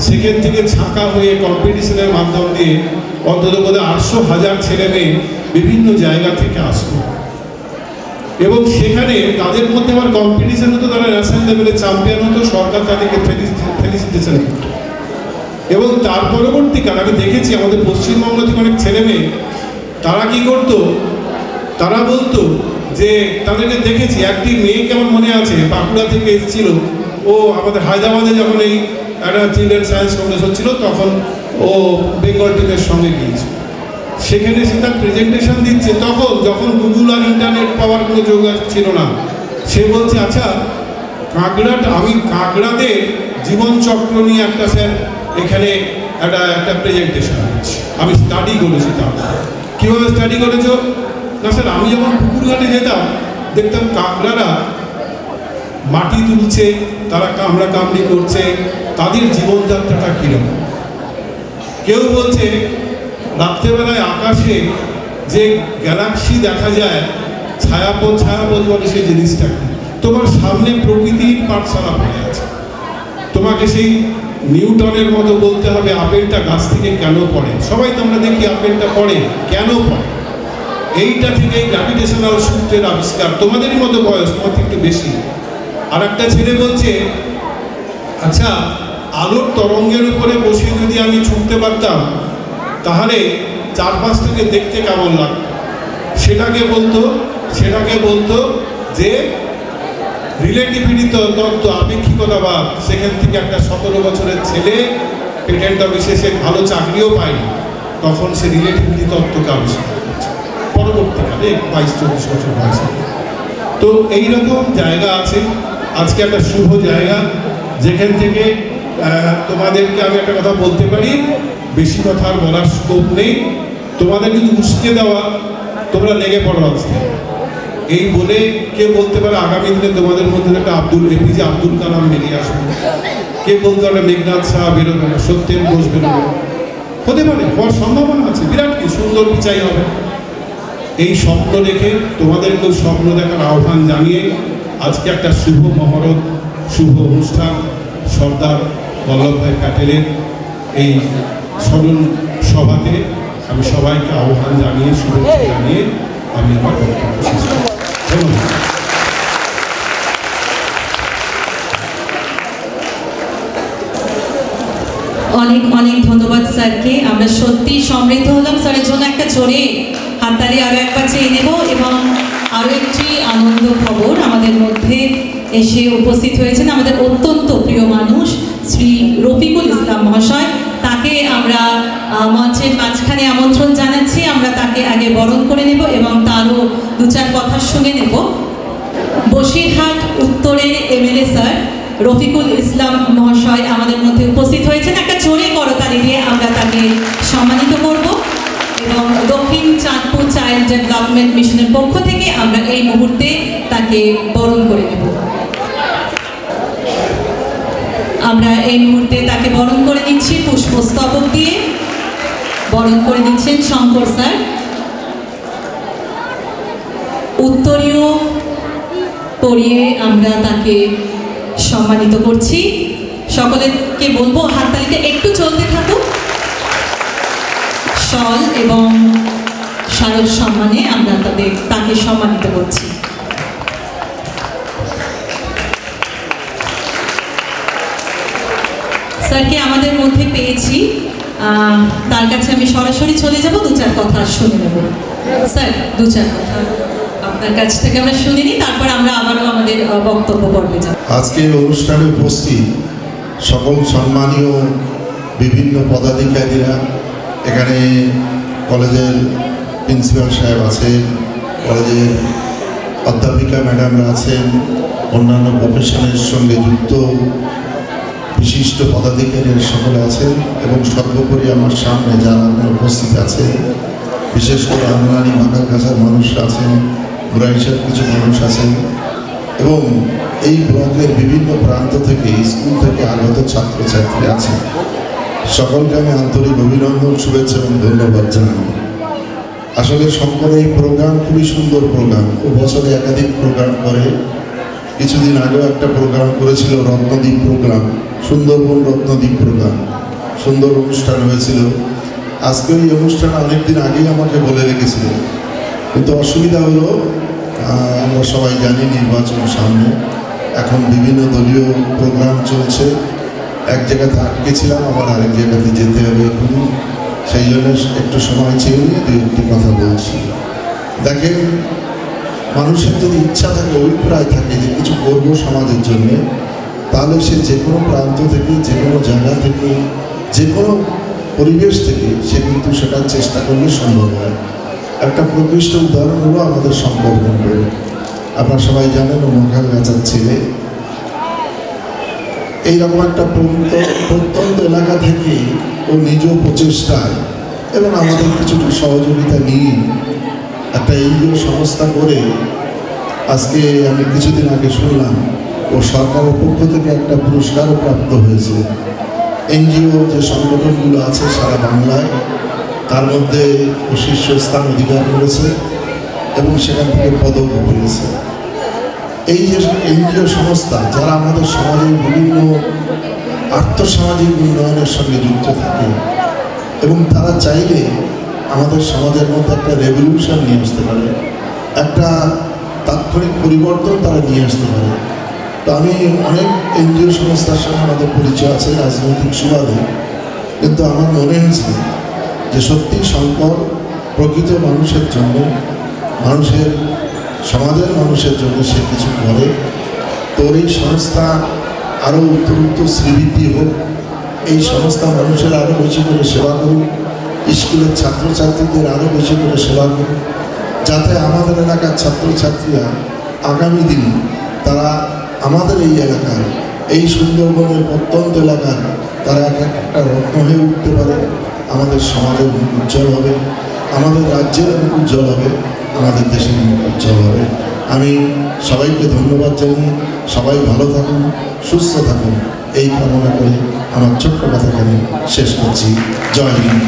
সেখান থেকে ছাঁকা হয়ে কম্পিটিশনের মাধ্যম দিয়ে অন্তত বোধহয় 800,000 ছেলেমেয়ে বিভিন্ন জায়গা থেকে আসতো। এবং সেখানে তাদের মধ্যে আবার কম্পিটিশন হতো, তারা ন্যাশনাল লেভেলে চ্যাম্পিয়ন হতো, সরকার তাদেরকে ফেলিসিটেশন করতো। এবং তার পরবর্তীকালে আমি দেখেছি আমাদের পশ্চিমবঙ্গ থেকে অনেক ছেলেমেয়ে তারা কি করতো, তারা বলতো যে তাদেরকে দেখেছি, একটি মেয়েকে আমার মনে আছে বাঁকুড়া থেকে এসেছিল, ও আমাদের হায়দ্রাবাদে যখন এই একটা চিলড্রেন সায়েন্স কংগ্রেস হচ্ছিল, তখন ও বেঙ্গল টিমের সঙ্গে গিয়েছিল। সেখানে সে তার প্রেজেন্টেশন দিচ্ছে, তখন যখন গুগল আর ইন্টারনেট পাওয়ার কোনো যোগাযোগ ছিল না। সে বলছে, আচ্ছা আমি কাঁকড়াতে জীবনচক্র নিয়ে একটা স্যার এখানে একটা প্রেজেন্টেশন দিচ্ছি, আমি স্টাডি করেছি। তারপর কীভাবে স্টাডি করেছ? না স্যার, আমি যখন পুকুর ঘাটে যেতাম, দেখতাম কাঁকড়ারা মাটি তুলছে, তারা কামড়া কামড়ি করছে, তাদের জীবনযাত্রাটা কীরকম। কেউ বলছে রাত্রেবেলায় আকাশে যে গ্যালাক্সি দেখা যায়, ছায়াপথ বলে সেই জিনিসটা কি। তোমার সামনে প্রকৃতির পাঠশালা পড়ে আছে, তোমাকে সেই নিউটনের মতো বলতে হবে আপেলটা গাছ থেকে কেন পড়ে। সবাই তোমরা দেখি আপেলটা পড়ে কেন পড়ে, এইটা থেকে গ্র্যাভিটেশনাল সূত্রের আবিষ্কার। তোমাদেরই মতো বয়স, তোমার একটু বেশি। আর একটা ছেলে বলছে, আচ্ছা আলোর তরঙ্গের উপরে বসে যদি আমি ছুটতে পারতাম তাহলে চারপাশটাকে দেখতে কেমন লাগতো। সেটাকে বলতো যে রিলেটিভিটি তত্ত্ব, আপেক্ষিকতাবাদ। সেখান থেকে একটা 17 বছরের ছেলে পেটেন্ট অফিসে সে ভালো চাকরিও পায়নি, তখন সে রিলেটিভিটি তত্ত্বকে আবিষ্কার করছে পরবর্তীকালে 22-24 বছর বয়সে। তো এইরকম জায়গা আছে। আজকে একটা শুভ জায়গা যেখান থেকে তোমাদেরকে আমি একটা কথা বলতে পারি, বেশি কথা আর বলার স্কোপ নেই। তোমাদের কিন্তু উস্কে দেওয়া, তোমরা লেগে পড়ো আজকে এই বলে। কে বলতে পারে আগামী দিনে তোমাদের মধ্যে একটা এপিজে আব্দুল কালাম বেরিয়ে আসবে, কে বলতে পারে মেঘনাথ শাহ বেরোবে, সত্যেন ঘোষ বেরোবে, হতে পারে, হওয়ার সম্ভাবনা আছে বিরাট। কি সুন্দর বিচাই হবে। এই স্বপ্ন রেখে তোমাদেরকেও স্বপ্ন দেখার আহ্বান জানিয়ে আজকে একটা শুভ মহরত, শুভ অনুষ্ঠান সর্দার বল্লভভাই প্যাটেলের এই স্মরণ সভাতে আমি সবাইকে আহ্বান জানিয়ে, শুভেচ্ছা জানিয়ে আমি আমার বক্তব্য শেষ করছি। ধন্যবাদ। অনেক অনেক ধন্যবাদ স্যারকে। আমরা সত্যি সমৃদ্ধ হলাম। স্যারের জন্য একটা জোরে হাততালি আরও একবার চেয়ে নেব। এবং আরও একটি আনন্দ খবর, আমাদের মধ্যে এসে উপস্থিত হয়েছেন আমাদের অত্যন্ত প্রিয় মানুষ শ্রী রফিকুল ইসলাম মহাশয়। তাকে আমরা মঞ্চের মাঝখানে আমন্ত্রণ জানাচ্ছি। আমরা তাকে আগে বরণ করে নেব এবং তারও দু চার কথা শুনে নেব। বসিরহাট উত্তরের এমএলএ স্যার রফিকুল ইসলাম মহাশয় আমাদের মধ্যে উপস্থিত হয়েছেন। একটা জোরে করতালি দিয়ে আমরা তাকে সম্মানিত করব। এবং দক্ষিণ চাঁদপুর চাইল্ড ডেভেলপমেন্ট মিশনের পক্ষ থেকে আমরা এই মুহূর্তে তাকে বরণ করে নেব। আমরা এই মুহূর্তে তাকে বরণ করে নিচ্ছি পুষ্পস্তবক দিয়ে। বরণ করে নিচ্ছেন শঙ্কর স্যার। উত্তরীয় পরিয়ে আমরা তাকে সম্মানিত করছি। সকলকে বলবো হাততালিতে একটু চলতে থাকুক। শল এবং স্মারক সম্মানে আমরা তাকে সম্মানিত করছি। স্যারকে আমাদের মধ্যে পেয়েছি, তার কাছে আমি সরাসরি চলে যাব, দু চার কথা শুনে নেব। স্যার দু চার কথা আপনার কাছ থেকে আমরা শুনে নিই, তারপর আমরা আবারও আমাদের বক্তব্য পর্বে যাব। আজকের অনুষ্ঠানে উপস্থিত সকল সম্মানীয় বিভিন্ন পদাধিকারীরা, এখানে কলেজের প্রিন্সিপাল সাহেব আছেন, কলেজের অধ্যাপিকা ম্যাডামরা আছেন, অন্যান্য প্রফেশনের সঙ্গে যুক্ত বিশিষ্ট পদাধিকারীরা সকলে আছেন, এবং সর্বোপরি আমার সামনে যারা উপস্থিত আছে, বিশেষ করে আমরানি বাঁকারগাছার মানুষরা আছেন, বুড়াইশার কিছু মানুষ আছেন, এবং এই ব্লকের বিভিন্ন প্রান্ত থেকে, স্কুল থেকে আগত ছাত্রছাত্রী আছেন। সকলকে আমি আন্তরিক অভিনন্দন, শুভেচ্ছা এবং ধন্যবাদ জানাই। আসলে সকল এই প্রোগ্রাম খুবই সুন্দর প্রোগ্রাম। ও বছরে একাধিক প্রোগ্রাম করে। কিছুদিন আগেও একটা প্রোগ্রাম করেছিল, রত্নদ্বীপ প্রোগ্রাম, সুন্দরবন রত্নদ্বীপ প্রোগ্রাম, সুন্দর অনুষ্ঠান হয়েছিল। আজকের এই অনুষ্ঠান অনেকদিন আগেই আমাকে বলে রেখেছিল, কিন্তু অসুবিধা হলো, আমরা সবাই জানি নির্বাচন সামনে, এখন বিভিন্ন দলীয় প্রোগ্রাম চলছে, এক জায়গাতে আটকে ছিলাম, আবার আরেক জায়গাতে যেতে হবে এখনই, সেই জন্য একটু সময় চেয়ে নিয়ে দু একটি কথা বলছি। দেখেন, মানুষের যদি ইচ্ছা থাকে, অভিপ্রায় থাকে যে কিছু করবো সমাজের জন্যে, তাহলে সে যে কোনো প্রান্ত থেকে, যে কোনো জায়গা থেকে, যে কোনো পরিবেশ থেকে সে কিন্তু সেটা চেষ্টা করলে সম্ভব হয়। একটা প্রকৃষ্ট উদাহরণ হলো আমাদের শঙ্কর মণ্ডল। আপনারা সবাই জানেন, ও বাঁকারগাছার ছেলে। এইরকম একটা প্রত্যন্ত এলাকা থেকে ও নিজ প্রচেষ্টায় এবং আমাদের কিছুটা সহযোগিতা নিয়ে একটা এনজিও সংস্থা করে, আজকে আমি কিছুদিন আগে শুনলাম ও সরকারের পক্ষ থেকে একটা পুরস্কারও প্রাপ্ত হয়েছে। এনজিও যে সংগঠনগুলো আছে সারা বাংলায়, তার মধ্যে ও শীর্ষস্থান অধিকার করেছে এবং সেখান থেকে পদকও পেয়েছে। এই যে এনজিও সংস্থা, যারা আমাদের সমাজের বিভিন্ন আর্থসামাজিক উন্নয়নের সঙ্গে যুক্ত থাকে এবং তারা চাইলে আমাদের সমাজের মধ্যে একটা রেভলিউশন নিয়ে আসতে পারে, একটা তাৎক্ষণিক পরিবর্তন তারা নিয়ে আসতে পারে। তো আমি অনেক এনজিও সংস্থার সঙ্গে আমাদের পরিচয় আছে রাজনৈতিক সুবাদে, কিন্তু আমার মনে হয়েছে যে সত্যি শঙ্কর প্রকৃত মানুষের জন্য, মানুষের সমাজের মানুষের জন্য সে কিছু করে। তোর এই সংস্থা আরও উত্তরোত্তর শ্রীবৃদ্ধি হোক, এই সংস্থা মানুষের আরও বেশি করে সেবা করুক, স্কুলের ছাত্রছাত্রীদের আরও বেশি করে সেবা করুক, যাতে আমাদের এলাকার ছাত্রছাত্রীরা আগামী দিনে তারা আমাদের এই এলাকার, এই সুন্দরবনের প্রত্যন্ত এলাকার তারা একটা রত্ন হয়ে উঠতে পারে। আমাদের সমাজের মুখ উজ্জ্বল হবে, আমাদের রাজ্যের মুখ উজ্জ্বল হবে, আমাদের দেশের মুখ উজ্জ্বল হবে। আমি সবাইকে ধন্যবাদ জানিয়ে সবাই ভালো থাকুন, সুস্থ থাকুন এই কামনা করে আমার ছোট্ট কথাখানি শেষ করছি। জয় হিন্দ।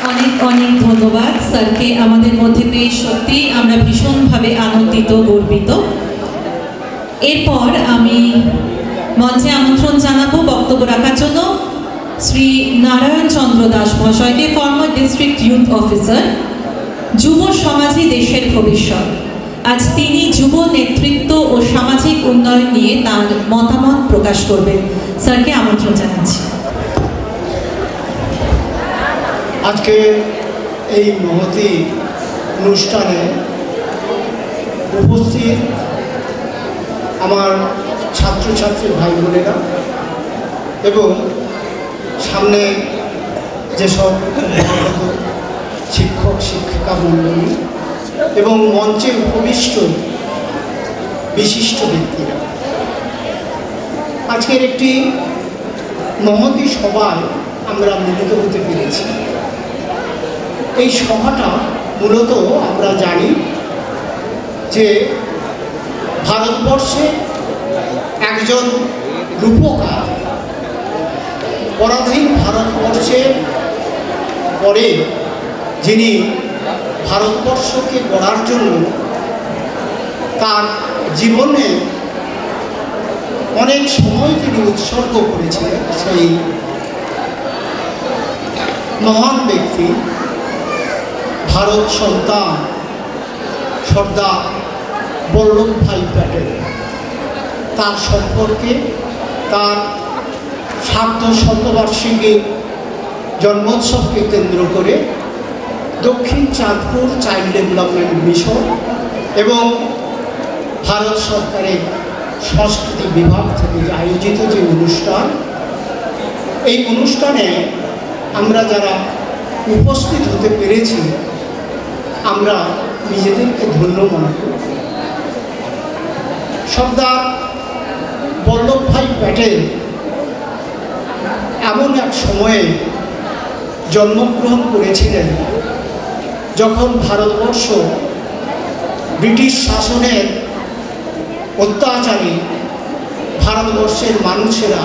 অনেক অনেক ধন্যবাদ স্যারকে আমাদের মধ্যে পেয়ে, সত্যি আমরা ভীষণভাবে আনন্দিত, গর্বিত। এরপর আমি মঞ্চে আমন্ত্রণ জানাবো বক্তব্য রাখার জন্য শ্রী নারায়ণ চন্দ্র দাস মহাশয়কে, ফর্মার ডিস্ট্রিক্ট ইউথ অফিসার। যুব সমাজই দেশের ভবিষ্যৎ। আজ তিনি যুব নেতৃত্ব ও সামাজিক উন্নয়ন নিয়ে তার মতামত প্রকাশ করবেন। স্যারকে আমন্ত্রণ জানাচ্ছি। আজকে এই মহতী অনুষ্ঠানে উপস্থিত আমার ছাত্রছাত্রী ভাই বোনেরা এবং সামনে যেসব শিক্ষক শিক্ষিকা মণ্ডলী এবং মঞ্চে উপবিষ্ট বিশিষ্ট ব্যক্তিরা, আজকের একটি মহতী সভায় আমরা মিলিত হতে পেরেছি। এই সভাটা মূলত আমরা জানি যে ভারতবর্ষে একজন রূপকার, পরাধীন ভারতবর্ষের পরে যিনি ভারতবর্ষকে গড়ার জন্য তার জীবনে অনেক সময় তিনি উৎসর্গ করেছিলেন, সেই মহান ব্যক্তি ভারত সন্তান সর্দার বল্লভভাই প্যাটেল। তার সম্পর্কে তার শতবার্ষিকী জন্মোৎসবকে কেন্দ্র করে দক্ষিণ চাঁদপুর চাইল্ড ডেভেলপমেন্ট মিশন এবং ভারত সরকারের সংস্কৃতি বিভাগ থেকে আয়োজিত যে অনুষ্ঠান, এই অনুষ্ঠানে আমরা যারা উপস্থিত হতে পেরেছি আমরা নিজেদেরকে ধন্য মনে করি। সর্দার বল্লভভাই প্যাটেল এমন এক সময়ে জন্মগ্রহণ করেছিলেন যখন ভারতবর্ষ ব্রিটিশ শাসনের অত্যাচারে ভারতবর্ষের মানুষেরা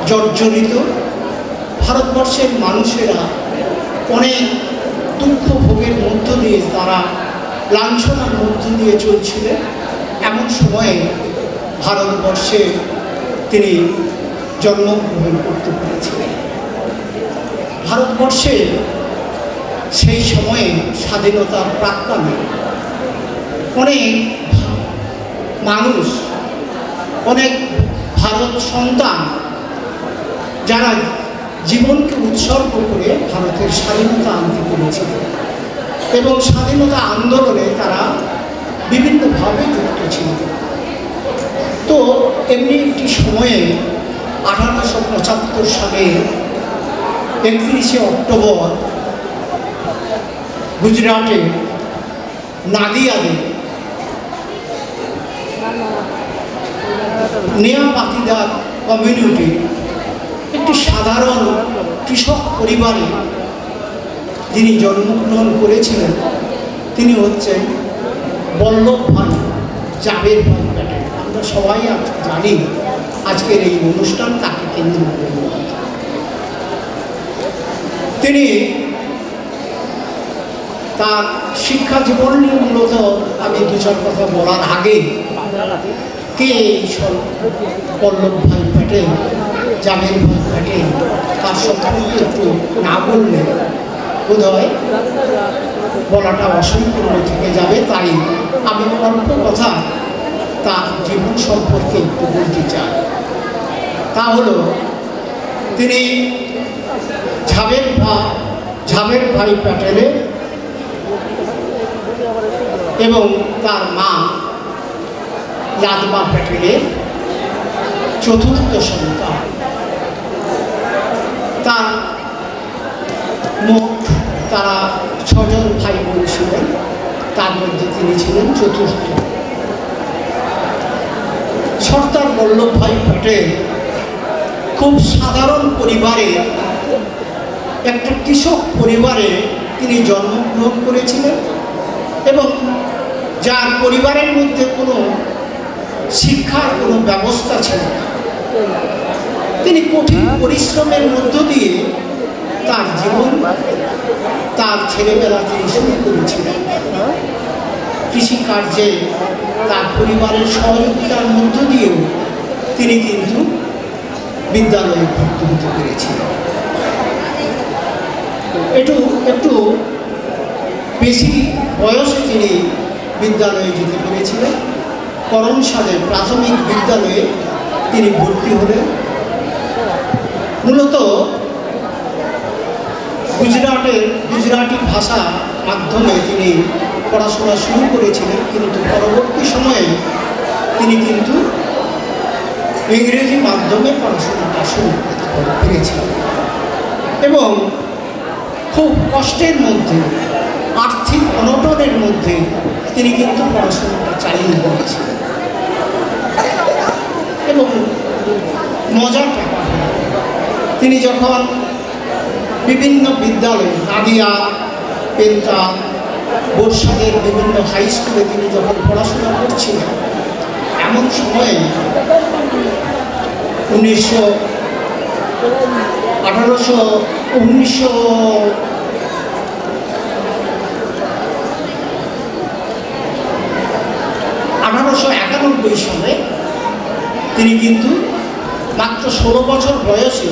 জর্জরিত, ভারতবর্ষের মানুষেরা অনেক দুঃখ ভোগের মধ্য দিয়ে, তারা লাঞ্ছনার মধ্য দিয়ে চলছিলেন। এমন সময়ে ভারতবর্ষে তিনি জন্মগ্রহণ করতে পেরেছিলেন। ভারতবর্ষে সেই সময়ে স্বাধীনতার প্রাক্কালে অনেক মানুষ, অনেক ভারত সন্তান যারা জীবনকে উৎসর্গ করে ভারতের স্বাধীনতা আনতে পেরেছিল এবং স্বাধীনতা আন্দোলনে তারা বিভিন্নভাবে যুক্ত ছিল। তো এমনি একটি সময়ে 1875 সালে 31শে অক্টোবর গুজরাটে নাদিয়াদে নেয়া পাতিদার কমিউনিটি একটি সাধারণ কৃষক পরিবারে যিনি জন্মগ্রহণ করেছিলেন তিনি হচ্ছেন বল্লভভাই জাবের ভাই প্যাটেল। আমরা সবাই জানি আজকের এই অনুষ্ঠান তাকে কেন্দ্র করে। তিনি তার শিক্ষা জীবন নিয়ে মূলত আমি দু চার কথা বলার আগে কে এই পল্লব ভাই প্যাটেল, জাবের ভাই প্যাটেল, তার সম্পর্কে একটু না বললে বোধ হয় বলাটা অসম্পূর্ণ থেকে যাবে। তাই আমি অল্প কথা তার জীবন সম্পর্কে একটু বলতে চাই। তা হলো তিনি ঝাবের ভাই প্যাটেলের এবং তার মা লাদমা প্যাটেলের চতুর্থ সন্তান। তার মোট তারা 6 জন ভাই বোন ছিলেন, তার মধ্যে তিনি ছিলেন চতুর্থ। সর্দার বল্লভভাই প্যাটেল খুব সাধারণ পরিবারে, একটা কৃষক পরিবারে তিনি জন্মগ্রহণ করেছিলেন এবং যার পরিবারের মধ্যে কোনো শিক্ষার কোনো ব্যবস্থা ছিল না। তিনি কঠিন পরিশ্রমের মধ্য দিয়ে তার জীবন, তার ছেলেবেলা তিনি শুরু করেছিলেন। কৃষিকার্যে তার পরিবারের সহযোগিতার মধ্য দিয়েও তিনি কিন্তু বিদ্যালয়ে ভর্তি হতে পেরেছিলেন। একটু বেশি বয়সে তিনি বিদ্যালয়ে যেতে পেরেছিলেন। করমসালে প্রাথমিক বিদ্যালয়ে তিনি ভর্তি হলেন। মূলত গুজরাটি ভাষা মাধ্যমে তিনি পড়াশোনা শুরু করেছিলেন, কিন্তু পরবর্তী সময়ে তিনি কিন্তু ইংরেজি মাধ্যমে পড়াশোনাটা শুরু করতে পেরেছিলেন এবং খুব কষ্টের মধ্যে, আর্থিক অনটনের মধ্যে তিনি কিন্তু পড়াশোনাটা চালিয়ে গিয়েছিলেন। এবং মজার ব্যাপার, তিনি যখন বিভিন্ন বিদ্যালয়ে, নাদিয়া, পেন্তা, বর্ষাদের বিভিন্ন হাই স্কুলে তিনি যখন পড়াশোনা করছিলেন, এমন সময়ে 1891 সালে তিনি কিন্তু মাত্র 16 বছর বয়সে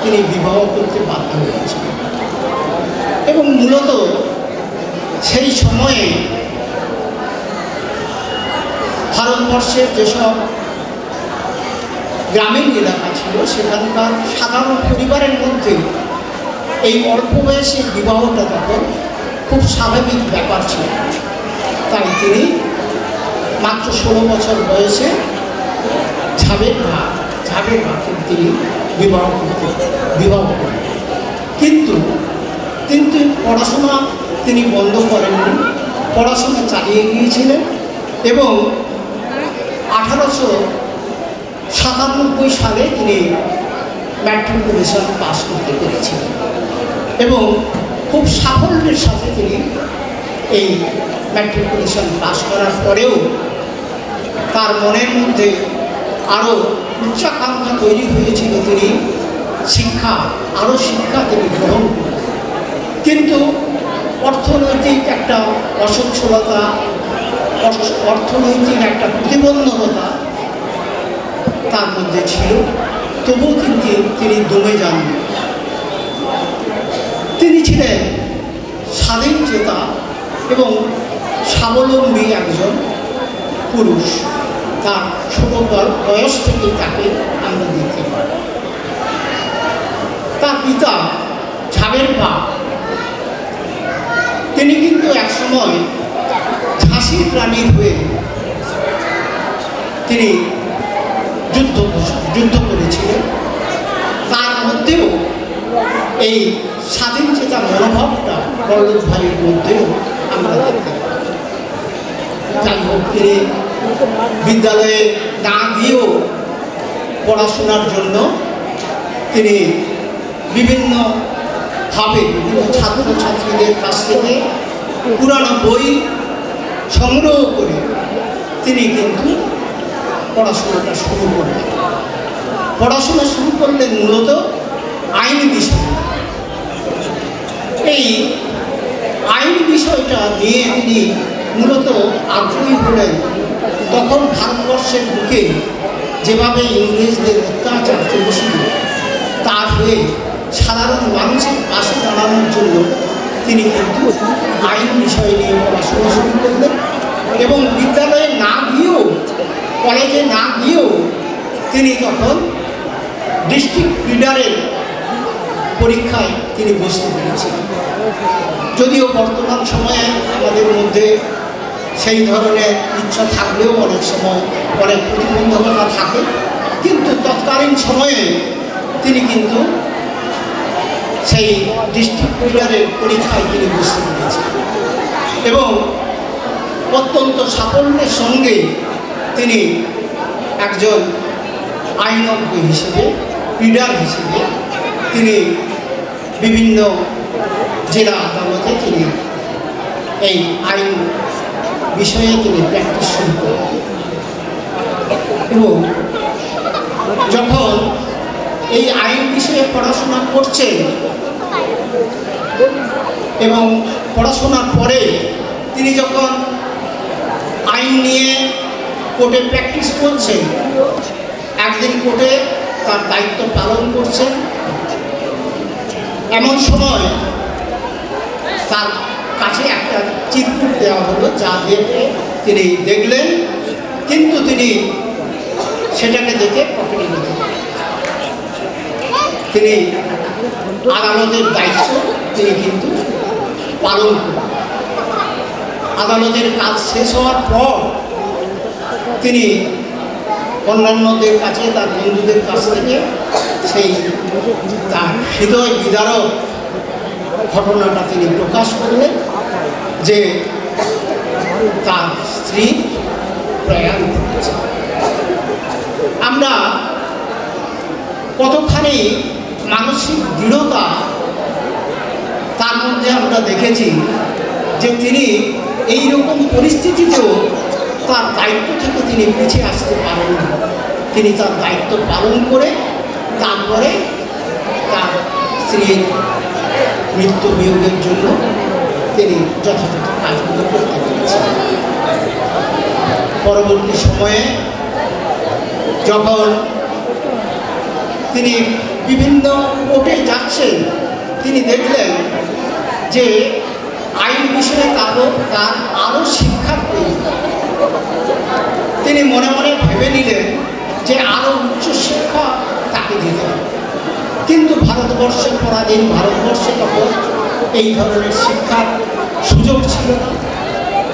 তিনি বিবাহ করতে বাধ্য হয়েছিলেন। এবং মূলত সেই সময়ে ভারতবর্ষের যেসব গ্রামীণ এলাকা ছিল, সেখানকার সাধারণ পরিবারের মধ্যে এই অল্প বয়সে বিবাহটা তখন খুব স্বাভাবিক ব্যাপার ছিল। তাই তিনি মাত্র 16 বছর বয়সে ঝাবের ভাকে তিনি বিবাহ করেন। কিন্তু পড়াশোনা তিনি বন্ধ করেননি, পড়াশোনা চালিয়ে গিয়েছিলেন এবং 1897 সালে তিনি ম্যাট্রিকুলেশন পাস করতে পেরেছিলেন এবং খুব সাফল্যের সাথে তিনি এই ম্যাট্রিকুলেশন পাস করার পরেও তার মনের মধ্যে আরও উচ্চাকাঙ্ক্ষা তৈরি হয়েছিল, তিনি শিক্ষা তিনি গ্রহণ করবেন। কিন্তু অর্থনৈতিক একটা অসচ্ছলতা, অর্থনৈতিক একটা প্রতিবন্ধকতা তার মধ্যে ছিল, তবুও কিন্তু তিনি দমে যাননি। তিনি ছিলেন স্বাধীন চেতা এবং স্বাবলম্বী একজন পুরুষ। তার ছোট বয়স থেকেই তাকে আমরা দেখতে পাই। তার পিতা ঝাবের বাপ, তিনি কিন্তু একসময় ঝাঁসির রানীর হয়ে তিনি যুদ্ধ করেছিলেন। তার মধ্যেও এই স্বাধীন চেতা মনোভাবটা বল্লভ ভাইয়ের মধ্যেও আমরা দেখতে পাই। যাই হোক, তিনি বিদ্যালয়ে না গিয়েও পড়াশোনার জন্য তিনি বিভিন্নভাবে বিভিন্ন ছাত্রছাত্রীদের কাছ থেকে পুরানো বই সংগ্রহ করে তিনি কিন্তু পড়াশোনাটা শুরু করলেন। পড়াশোনা শুরু করলেন মূলত আইন বিষয়। এই আইন বিষয়টা নিয়ে তিনি মূলত আগ্রহী হলেন। তখন ভারতবর্ষ ভারতবর্ষের বুকে যেভাবে ইংরেজদের অত্যাচার চলছিল তার হয়ে সাধারণ মানুষের পাশে দাঁড়ানোর জন্য তিনি কিন্তু আইন বিষয় নিয়ে পড়াশোনা শুরু করলেন এবং বিদ্যালয়ে না গিয়েও, কলেজে না গিয়েও তিনি তখন ডিস্ট্রিক্ট লিডারের পরীক্ষায় তিনি বসতে পেরেছিলেন। যদিও বর্তমান সময়ে আমাদের মধ্যে সেই ধরনের ইচ্ছা থাকলেও অনেক সময় অনেক প্রতিবন্ধকতা থাকে, কিন্তু তৎকালীন সময়ে তিনি কিন্তু সেই ডিস্ট্রিক্ট লিডারের পরীক্ষায় তিনি বসতে পেরেছেন এবং অত্যন্ত সাফল্যের সঙ্গে তিনি একজন আইনজ্ঞ হিসেবে, লিডার হিসেবে তিনি বিভিন্ন জেলা আদালতে তিনি এই আইন বিষয়ে তিনি প্র্যাকটিস শুরু করেন এবং যখন এই আইন বিষয়ে পড়াশোনা করছেন এবং পড়াশোনার পরে তিনি যখন আইন নিয়ে কোর্টে প্র্যাকটিস করছেন, একদিন কোর্টে তার দায়িত্ব পালন করছেন, এমন সময় তার কাছে একটা চিরকুট দেওয়া হলো, যা দেখে তিনি দেখলেন, কিন্তু তিনি সেটাকে দেখে পকেটে নিতে তিনি আদালতের দায়িত্ব তিনি কিন্তু পালন করেন। আদালতের কাজ শেষ হওয়ার পর তিনি অন্যান্যদের কাছে, তার বন্ধুদের কাছ থেকে সেই তার হৃদয় বিদারক ঘটনাটা তিনি প্রকাশ করলেন যে তার স্ত্রী প্রয়াণ ঘটেছে। আমরা কতখানি মানসিক দৃঢ়তা তার মধ্যে আমরা দেখেছি যে তিনি এই রকম পরিস্থিতিতেও তার দায়িত্ব থেকে তিনি পিছিয়ে আসতে পারেন না। তিনি তার দায়িত্ব পালন করে তারপরে তার স্ত্রীর মৃত্যু বিয়োগের জন্য তিনি যথাযথ কাজগুলো করতে পেরেছেন। পরবর্তী সময়ে যখন তিনি বিভিন্ন কোর্টে যাচ্ছেন, তিনি দেখলেন যে আইন বিষয়ে তার আরও শিক্ষার প্রয়োজন। তিনি মনে মনে ভেবে নিলেন যে আরও উচ্চ শিক্ষা তাকে দিতে হবে, কিন্তু ভারতবর্ষের পরাধীন ভারতবর্ষে তখন এই ধরনের শিক্ষার সুযোগ ছিল না।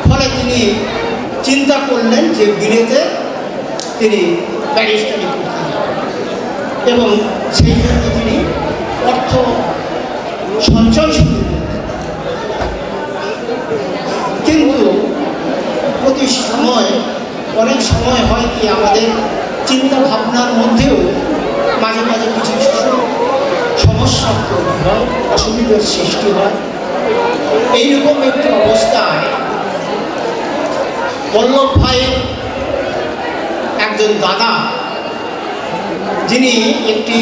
ফলে তিনি চিন্তা করলেন যে বিলেতে তিনি ব্যারিস্টারি করতেন এবং সেই জন্য তিনি অর্থ সঞ্চয় শুরু করলেন। কিন্তু প্রতি সময় অনেক সময় হয় কি আমাদের চিন্তা ভাবনার মধ্যেও মাঝে মাঝে কিছু সমস্যা তৈরি হয়, অসুবিধার সৃষ্টি হয়। এইরকম একটি অবস্থায় বল্লভ ভাইয়ের একজন দাদা, যিনি একটি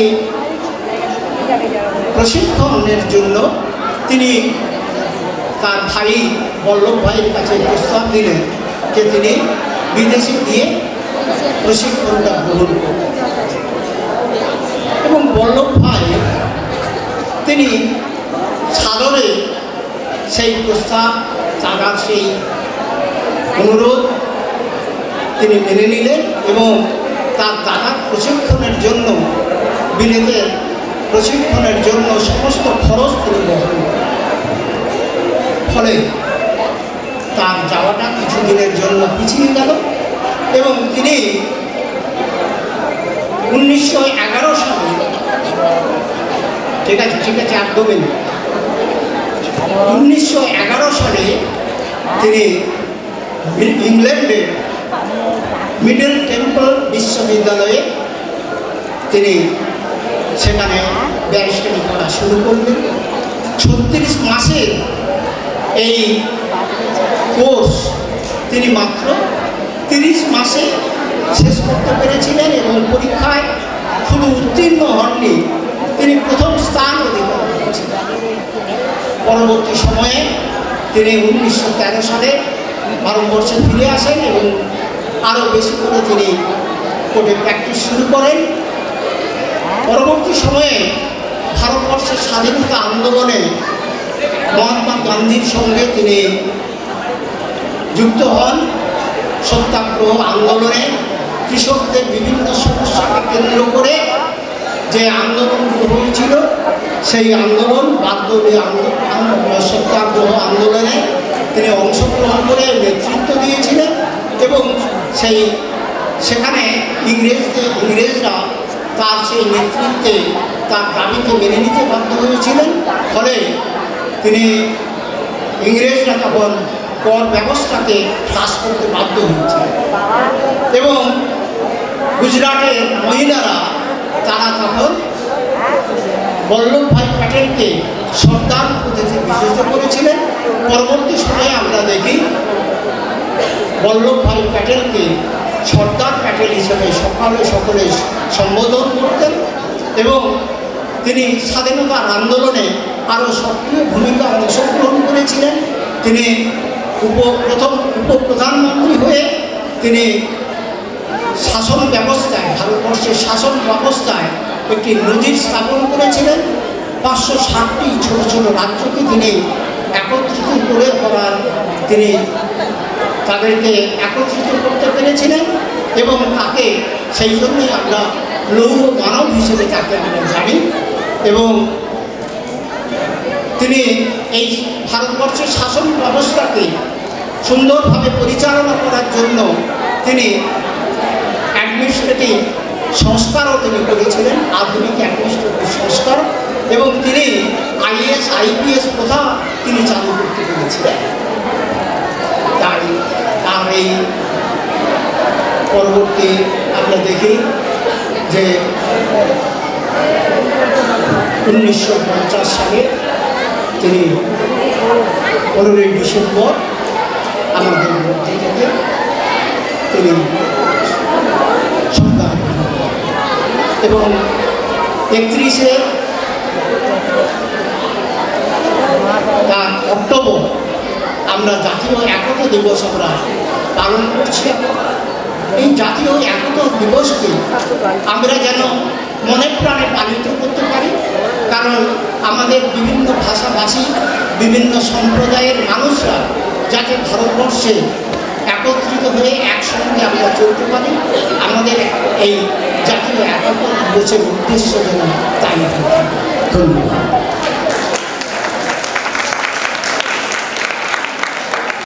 প্রশিক্ষণের জন্য তিনি তার ভাই বল্লভ ভাইয়ের কাছে প্রস্তাব দিলেন যে তিনি বিদেশে গিয়ে প্রশিক্ষণটা গ্রহণ করবেন এবং বল্লভ ভাই তিনি সাদরে সেই প্রস্তাব, তার সেই অনুরোধ তিনি মেনে নিলেন এবং তার দাদার প্রশিক্ষণের জন্য, বিলেতের প্রশিক্ষণের জন্য সমস্ত খরচ তিনি বহন করেন। ফলে তার যাওয়াটা কিছুদিনের জন্য পিছিয়ে গেল এবং তিনি 1911 সালে, ঠিক আছে একদমই 1911 সালে তিনি ইংল্যান্ডের মিডল টেম্পল বিশ্ববিদ্যালয়ে তিনি সেখানে ব্যারিস্টারি করা শুরু করলেন। 36 মাসের এই কোর্স তিনি মাত্র 30 মাসে শেষ করতে পেরেছিলেন এবং পরীক্ষায় শুধু উত্তীর্ণ হননি, তিনি প্রথম স্থান অধিকার করেছিলেন। পরবর্তী সময়ে তিনি 1913 সালে ভারতবর্ষে ফিরে আসেন এবং আরও বেশি করে তিনি কোর্টে প্র্যাকটিস শুরু করেন। পরবর্তী সময়ে ভারতবর্ষের স্বাধীনতা আন্দোলনে মহাত্মা গান্ধীর সঙ্গে তিনি যুক্ত হন। সত্যাগ্রহ আন্দোলনে কৃষকদের বিভিন্ন সমস্যাকে কেন্দ্র করে যে আন্দোলনগুলো হয়েছিল, সেই আন্দোলন বাগদত্তী সত্যাগ্রহ আন্দোলনে তিনি অংশগ্রহণ করে নেতৃত্ব দিয়েছিলেন এবং সেখানে ইংরেজরা তার সেই নেতৃত্বে তার দাবিকে মেনে নিতে বাধ্য হয়েছিলেন। ফলে তিনি ইংরেজরা তখন কর ব্যবস্থাকে হ্রাস করতে বাধ্য হয়েছিলেন এবং গুজরাটের মহিলারা তারা তখন বল্লভভাই প্যাটেলকে সর্দার পদ্ধতি বিশেষিত করেছিলেন। পরবর্তী সময়ে আমরা দেখি বল্লভভাই প্যাটেলকে সর্দার প্যাটেল হিসেবে সকলে সম্বোধন করতেন এবং তিনি স্বাধীনতার আন্দোলনে আরও সক্রিয় ভূমিকা অংশগ্রহণ করেছিলেন। তিনি প্রথম উপপ্রধানমন্ত্রী হয়ে তিনি শাসন ব্যবস্থায়, ভারতবর্ষের শাসন ব্যবস্থায় একটি নজির স্থাপন করেছিলেন। 560টি ছোট ছোট রাজ্যকে তিনি একত্রিত তিনি তাদেরকে একত্রিত করতে পেরেছিলেন এবং তাকে সেই জন্যই আমরা লৌহ মানব হিসেবে তাকে আমরা জানি। এবং তিনি এই ভারতবর্ষের শাসন ব্যবস্থাকে সুন্দরভাবে পরিচালনা করার জন্য তিনি অ্যাডমিনিস্ট্রেটিভ সংস্কারও তিনি করেছিলেন, আধুনিক অ্যাডমিনিস্ট্রেটিভ সংস্কার, এবং তিনি আইএএস আইপিএস প্রথা তিনি চালু করতে পেরেছিলেন। তাই তার এই পরবর্তী আমরা দেখি যে 1950 সালে তিনি 15ই ডিসেম্বর আমাদের মধ্যে থেকে তিনি সন্তান এবং 31শে অক্টোবর আমরা জাতীয় একতা দিবস আমরা পালন করছি। এই জাতীয় একতা দিবসকে আমরা যেন মনে প্রাণে পালিত করতে পারি, কারণ আমাদের বিভিন্ন ভাষাভাষী বিভিন্ন সম্প্রদায়ের মানুষরা যাতে ভারতবর্ষে একত্রিত হয়ে একসঙ্গে আমরা চলতে পারি, আমাদের এই জাতীয় একতা দিবসের উদ্দেশ্য যেন তাই থাকে। ধন্যবাদ।